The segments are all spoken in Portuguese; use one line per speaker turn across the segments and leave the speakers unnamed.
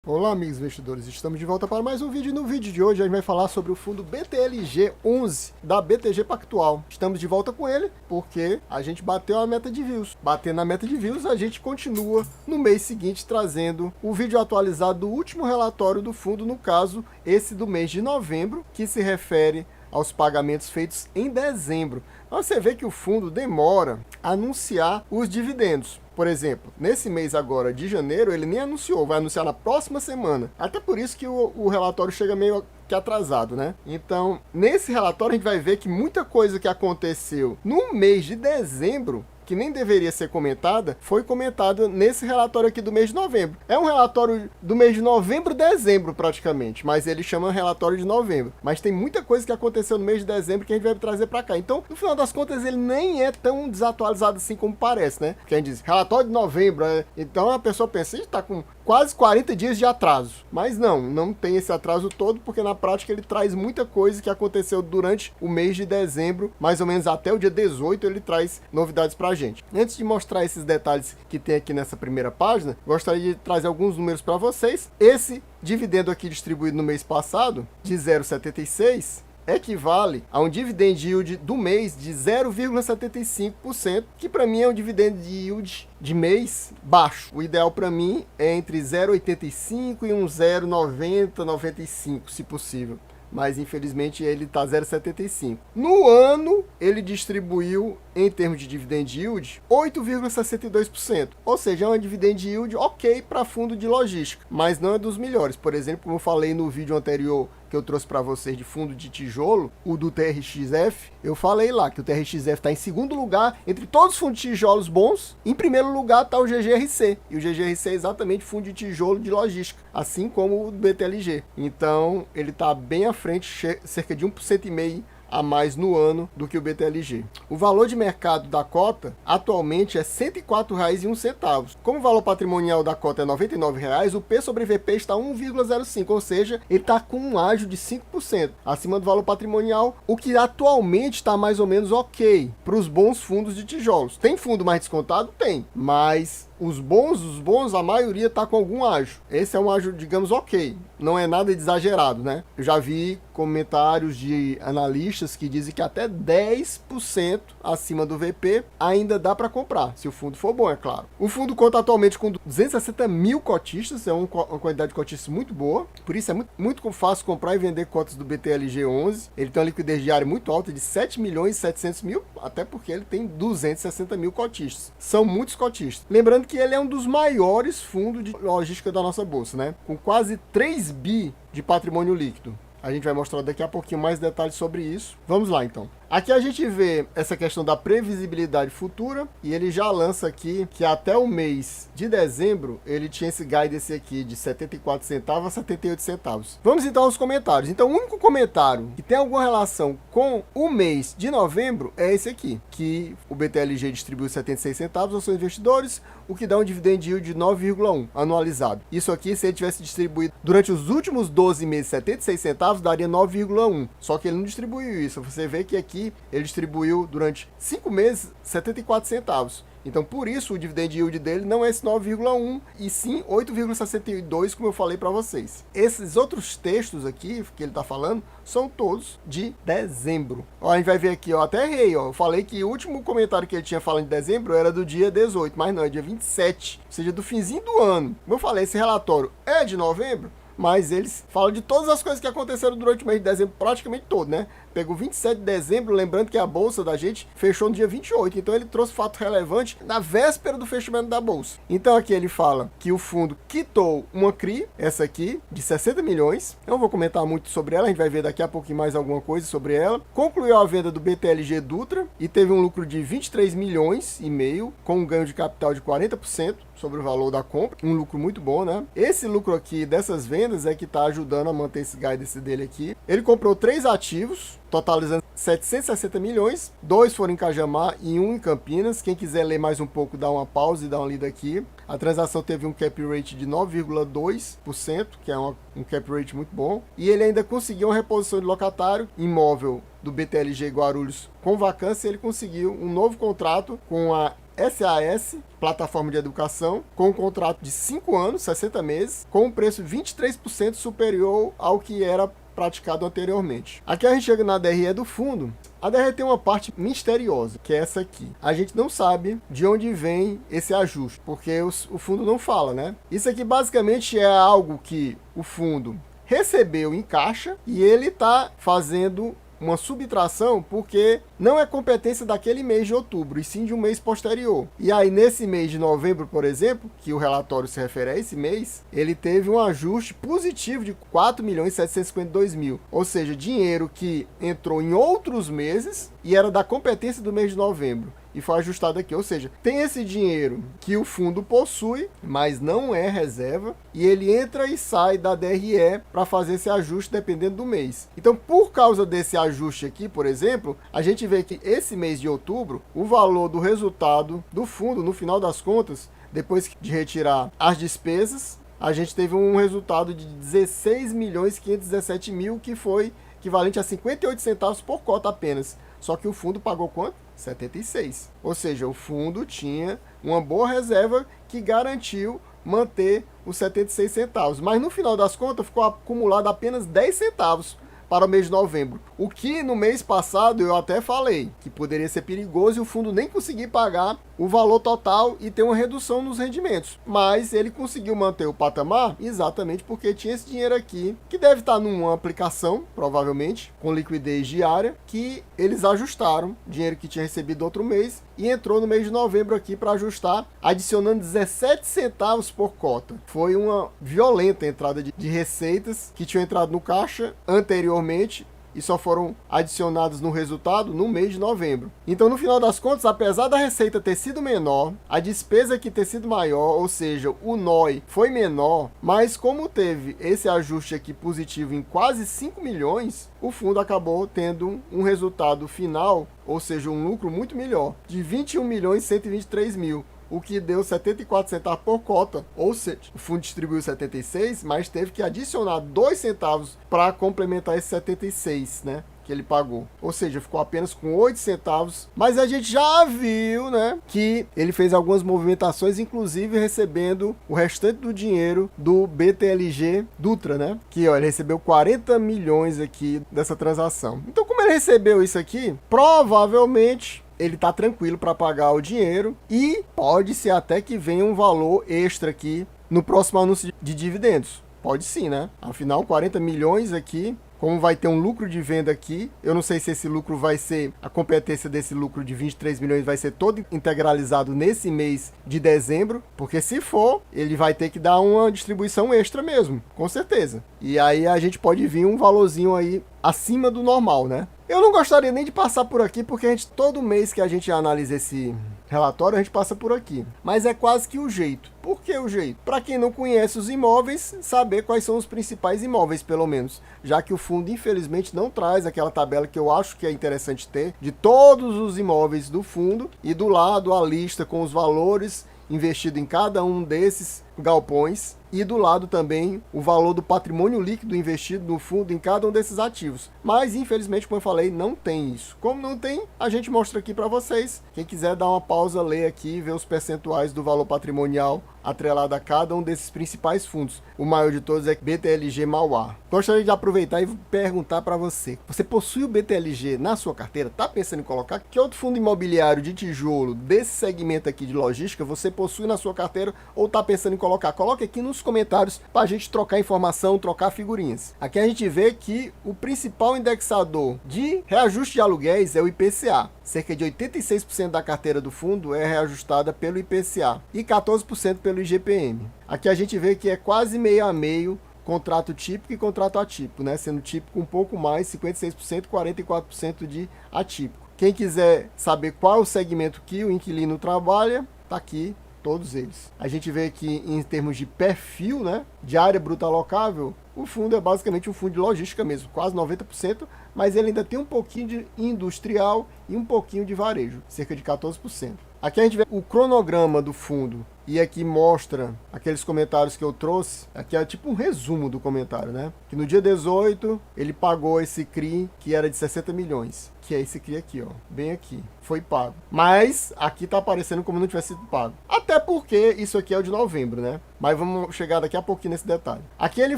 Olá, amigos investidores, estamos de volta para mais um vídeo. No vídeo de hoje a gente vai falar sobre o fundo BTLG11 da BTG Pactual. Estamos de volta com ele porque a gente bateu a meta de views. Batendo a meta de views, a gente continua no mês seguinte trazendo o vídeo atualizado do último relatório do fundo, no caso, esse do mês de novembro, que se refere aos pagamentos feitos em dezembro. Você vê que o fundo demora a anunciar os dividendos. Por exemplo, nesse mês agora de janeiro, ele nem anunciou, vai anunciar na próxima semana. Até por isso que o relatório chega meio que atrasado, né? Então, nesse relatório a gente vai ver que muita coisa que aconteceu no mês de dezembro, que nem deveria ser comentada, foi comentada nesse relatório aqui do mês de novembro. É um relatório do mês de novembro, dezembro praticamente, mas ele chama relatório de novembro. Mas tem muita coisa que aconteceu no mês de dezembro que a gente vai trazer para cá. Então, no final das contas, ele nem é tão desatualizado assim como parece, né? Porque a gente diz, relatório de novembro, então a pessoa pensa, está com quase 40 dias de atraso. Mas não tem esse atraso todo, porque na prática ele traz muita coisa que aconteceu durante o mês de dezembro, mais ou menos até o dia 18 ele traz novidades para a gente. Antes de mostrar esses detalhes que tem aqui nessa primeira página, gostaria de trazer alguns números para vocês. Esse dividendo aqui distribuído no mês passado, de 0,76, equivale a um dividend yield do mês de 0,75%, que para mim é um dividend yield de mês baixo. O ideal para mim é entre 0,85 e um 0,90, 95, se possível. Mas infelizmente ele está 0,75. No ano, ele distribuiu, em termos de dividend yield, 8,62%. Ou seja, é uma dividend yield ok para fundo de logística, mas não é dos melhores. Por exemplo, como eu falei no vídeo anterior que eu trouxe para vocês de fundo de tijolo, o do TRXF, eu falei lá que o TRXF está em segundo lugar entre todos os fundos de tijolos bons. Em primeiro lugar está o GGRC, e o GGRC é exatamente fundo de tijolo de logística, assim como o BTLG. Então, ele está bem à frente, cerca de 1,5% a mais no ano do que o BTLG. O valor de mercado da cota atualmente é R$ 104,01. Como o valor patrimonial da cota é R$ 99,00, o P sobre VP está 1,05, ou seja, ele está com um ágio de 5% acima do valor patrimonial, o que atualmente está mais ou menos ok para os bons fundos de tijolos. Tem fundo mais descontado? Tem, mas os bons, a maioria está com algum ágio. Esse é um ágio, digamos, ok. Não é nada de exagerado, né? Eu já vi comentários de analistas que dizem que até 10% acima do VP ainda dá para comprar, se o fundo for bom, é claro. O fundo conta atualmente com 260 mil cotistas, é uma quantidade de cotistas muito boa, por isso é muito fácil comprar e vender cotas do BTLG11. Ele tem uma liquidez diária muito alta de 7 milhões e 700 mil, até porque ele tem 260 mil cotistas. São muitos cotistas. Lembrando que ele é um dos maiores fundos de logística da nossa bolsa, né? Com quase 3 bi de patrimônio líquido. A gente vai mostrar daqui a pouquinho mais detalhes sobre isso. Vamos lá, então. Aqui a gente vê essa questão da previsibilidade futura, e ele já lança aqui que até o mês de dezembro ele tinha esse guidance aqui de 74 centavos a 78 centavos. Vamos então aos comentários. Então, o único comentário que tem alguma relação com o mês de novembro é esse aqui, que o BTLG distribuiu 76 centavos aos seus investidores, o que dá um dividend yield de 9,1 anualizado. Isso aqui, se ele tivesse distribuído durante os últimos 12 meses 76 centavos, daria 9,1. Só que ele não distribuiu isso. Você vê que aqui ele distribuiu durante 5 meses 74 centavos. Então, por isso, o dividend yield dele não é esse 9,1, e sim 8,62, como eu falei para vocês. Esses outros textos aqui, que ele está falando, são todos de dezembro. Ó, a gente vai ver aqui, ó, até errei, ó. Eu falei que o último comentário que ele tinha falando de dezembro era do dia 18, mas não, é dia 27, ou seja, do finzinho do ano. Como eu falei, esse relatório é de novembro, mas eles falam de todas as coisas que aconteceram durante o mês de dezembro, praticamente todo, né? Pegou 27 de dezembro, lembrando que a bolsa da gente fechou no dia 28, então ele trouxe fato relevante na véspera do fechamento da bolsa. Então aqui ele fala que o fundo quitou uma CRI, essa aqui, de 60 milhões. Eu não vou comentar muito sobre ela, a gente vai ver daqui a pouquinho mais alguma coisa sobre ela. Concluiu a venda do BTLG Dutra e teve um lucro de 23 milhões e meio, com um ganho de capital de 40% sobre o valor da compra, um lucro muito bom, né? Esse lucro aqui dessas vendas é que está ajudando a manter esse guidance dele aqui. Ele comprou 3 ativos, totalizando 760 milhões, 2 foram em Cajamar e 1 em Campinas. Quem quiser ler mais um pouco, dá uma pausa e dá uma lida aqui. A transação teve um cap rate de 9,2%, que é um cap rate muito bom. E ele ainda conseguiu uma reposição de locatário imóvel do BTLG Guarulhos com vacância. Ele conseguiu um novo contrato com a SAS, plataforma de educação, com um contrato de 5 anos, 60 meses, com um preço 23% superior ao que era praticado anteriormente. Aqui a gente chega na DRE do fundo. A DRE tem uma parte misteriosa, que é essa aqui. A gente não sabe de onde vem esse ajuste, porque o fundo não fala, né? Isso aqui basicamente é algo que o fundo recebeu em caixa e ele está fazendo uma subtração porque não é competência daquele mês de outubro, e sim de um mês posterior. E aí, nesse mês de novembro, por exemplo, que o relatório se refere a esse mês, ele teve um ajuste positivo de 4.752.000, ou seja, dinheiro que entrou em outros meses e era da competência do mês de novembro, e foi ajustado aqui. Ou seja, tem esse dinheiro que o fundo possui, mas não é reserva, e ele entra e sai da DRE para fazer esse ajuste dependendo do mês. Então, por causa desse ajuste aqui, por exemplo, a gente vê que esse mês de outubro, o valor do resultado do fundo, no final das contas, depois de retirar as despesas, a gente teve um resultado de 16.517.000, que foi equivalente a 58 centavos por cota apenas. Só que o fundo pagou quanto? 76. Ou seja, o fundo tinha uma boa reserva que garantiu manter os 76 centavos. Mas no final das contas ficou acumulado apenas 10 centavos para o mês de novembro. O que no mês passado eu até falei que poderia ser perigoso e o fundo nem conseguir pagar o valor total e ter uma redução nos rendimentos. Mas ele conseguiu manter o patamar exatamente porque tinha esse dinheiro aqui, que deve estar numa aplicação, provavelmente, com liquidez diária, que eles ajustaram, dinheiro que tinha recebido outro mês, e entrou no mês de novembro aqui para ajustar, adicionando 17 centavos por cota. Foi uma violenta entrada de receitas que tinham entrado no caixa anteriormente e só foram adicionados no resultado no mês de novembro. Então, no final das contas, apesar da receita ter sido menor, a despesa aqui ter sido maior, ou seja, o NOI foi menor, mas como teve esse ajuste aqui positivo em quase 5 milhões, o fundo acabou tendo um resultado final, ou seja, um lucro muito melhor, de 21.123.000. O que deu 74 centavos por cota, ou seja, o fundo distribuiu 76, mas teve que adicionar 2 centavos para complementar esse 76, né, que ele pagou. Ou seja, ficou apenas com 8 centavos, mas a gente já viu, né, que ele fez algumas movimentações, inclusive recebendo o restante do dinheiro do BTLG Dutra, né, que ó, ele recebeu 40 milhões aqui dessa transação. Então, como ele recebeu isso aqui, provavelmente ele está tranquilo para pagar o dinheiro e pode ser até que venha um valor extra aqui no próximo anúncio de dividendos. Pode sim, né? Afinal, 40 milhões aqui, como vai ter um lucro de venda aqui, eu não sei se esse lucro vai ser, a competência desse lucro de 23 milhões vai ser todo integralizado nesse mês de dezembro, porque se for, ele vai ter que dar uma distribuição extra mesmo, com certeza. E aí a gente pode vir um valorzinho aí acima do normal, né? Eu não gostaria nem de passar por aqui, porque a gente, todo mês que a gente analisa esse relatório, a gente passa por aqui. Mas é quase que o jeito. Por que o jeito? Para quem não conhece os imóveis, saber quais são os principais imóveis, pelo menos. Já que o fundo, infelizmente, não traz aquela tabela que eu acho que é interessante ter, de todos os imóveis do fundo, e do lado a lista com os valores investido em cada um desses galpões, e do lado também o valor do patrimônio líquido investido no fundo em cada um desses ativos. Mas infelizmente, como eu falei, não tem isso. Como não tem, a gente mostra aqui para vocês. Quem quiser dar uma pausa, ler aqui e ver os percentuais do valor patrimonial atrelado a cada um desses principais fundos. O maior de todos é BTLG Mauá. Gostaria de aproveitar e perguntar para você. Você possui o BTLG na sua carteira? Tá pensando em colocar? Que outro fundo imobiliário de tijolo desse segmento aqui de logística você possui na sua carteira ou tá pensando em colocar? Coloque aqui nos comentários para a gente trocar informação, trocar figurinhas. Aqui a gente vê que o principal indexador de reajuste de aluguéis é o IPCA. Cerca de 86% da carteira do fundo é reajustada pelo IPCA e 14% pelo IGPM. Aqui a gente vê que é quase meio a meio contrato típico e contrato atípico, né? Sendo típico um pouco mais, 56%, 44% de atípico. Quem quiser saber qual é o segmento que o inquilino trabalha, tá aqui todos eles. A gente vê que em termos de perfil, né, de área bruta alocável, o fundo é basicamente um fundo de logística mesmo, quase 90%, mas ele ainda tem um pouquinho de industrial e um pouquinho de varejo, cerca de 14%. Aqui a gente vê o cronograma do fundo e aqui mostra aqueles comentários que eu trouxe. Aqui é tipo um resumo do comentário, né? Que no dia 18 ele pagou esse CRI que era de 60 milhões, que é esse CRI aqui, ó, bem aqui, foi pago. Mas aqui tá aparecendo como não tivesse sido pago. Até porque isso aqui é o de novembro, né? Mas vamos chegar daqui a pouquinho nesse detalhe. Aqui ele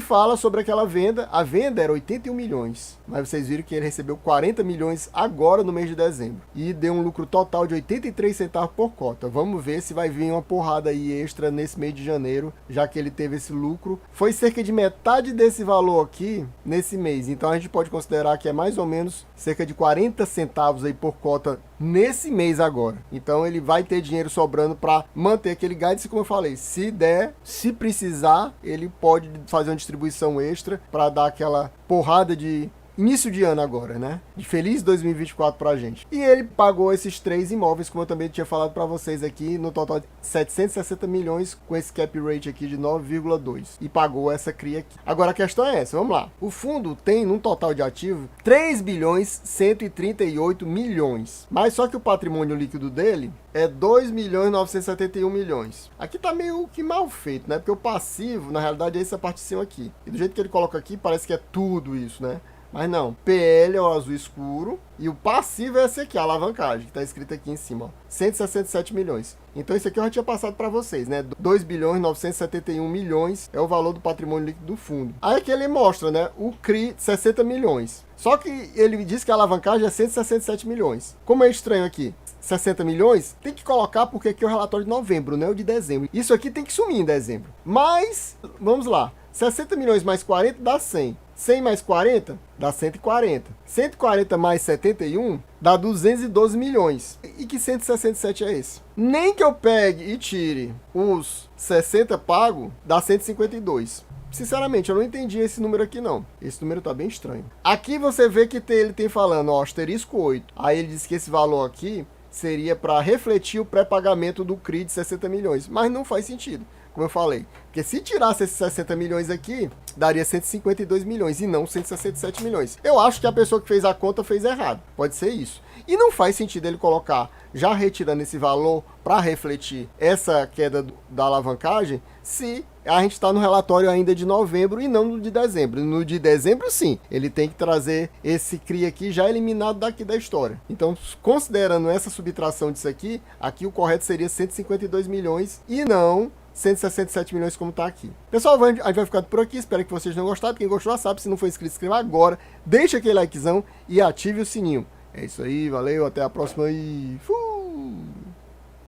fala sobre aquela venda. A venda era 81 milhões. Mas vocês viram que ele recebeu 40 milhões agora no mês de dezembro. E deu um lucro total de 83 centavos por cota. Vamos ver se vai vir uma porrada aí extra nesse mês de janeiro, já que ele teve esse lucro. Foi cerca de metade desse valor aqui nesse mês. Então a gente pode considerar que é mais ou menos cerca de 40 centavos aí por cota nesse mês agora. Então ele vai ter dinheiro sobrando para manter aquele guidance, como eu falei. Se der, se precisar, ele pode fazer uma distribuição extra para dar aquela porrada de início de ano agora, né? De feliz 2024 pra gente. E ele pagou esses 3 imóveis, como eu também tinha falado para vocês aqui, no total de 760 milhões, com esse cap rate aqui de 9,2. E pagou essa CRI aqui. Agora a questão é essa, vamos lá. O fundo tem, num total de ativo, 3 bilhões 138 milhões. Mas só que o patrimônio líquido dele é 2 milhões 971 milhões. Aqui tá meio que mal feito, né? Porque o passivo, na realidade, é essa parte de cima aqui. E do jeito que ele coloca aqui, parece que é tudo isso, né? Mas não, PL é o azul escuro e o passivo é esse aqui, a alavancagem, que está escrito aqui em cima, ó, 167 milhões. Então isso aqui eu já tinha passado para vocês, né? 2 bilhões 971 milhões é o valor do patrimônio líquido do fundo. Aí aqui ele mostra, né, o CRI 60 milhões. Só que ele diz que a alavancagem é 167 milhões. Como é estranho aqui, 60 milhões, tem que colocar porque aqui é o relatório de novembro, não é o de dezembro. Isso aqui tem que sumir em dezembro. Mas, vamos lá, 60 milhões mais 40 dá 100. 100 mais 40 dá 140. 140 mais 71 dá 212 milhões. E que 167 é esse? Nem que eu pegue e tire os 60 pago, dá 152. Sinceramente, eu não entendi esse número aqui não. Esse número tá bem estranho. Aqui você vê que ele tem falando, ó, asterisco 8. Aí ele diz que esse valor aqui seria para refletir o pré-pagamento do CRI de 60 milhões. Mas não faz sentido, como eu falei. Porque se tirasse esses 60 milhões aqui, daria 152 milhões e não 167 milhões. Eu acho que a pessoa que fez a conta fez errado. Pode ser isso. E não faz sentido ele colocar, já retirando esse valor para refletir essa queda da alavancagem, se a gente está no relatório ainda de novembro e não no de dezembro. No de dezembro, sim, ele tem que trazer esse CRI aqui já eliminado daqui da história. Então, considerando essa subtração disso aqui, aqui o correto seria 152 milhões e não 167 milhões como está aqui. Pessoal, a gente vai ficando por aqui. Espero que vocês tenham gostado. Quem gostou já sabe. Se não for inscrito, inscreva agora. Deixa aquele likezão e ative o sininho. É isso aí. Valeu. Até a próxima e fui!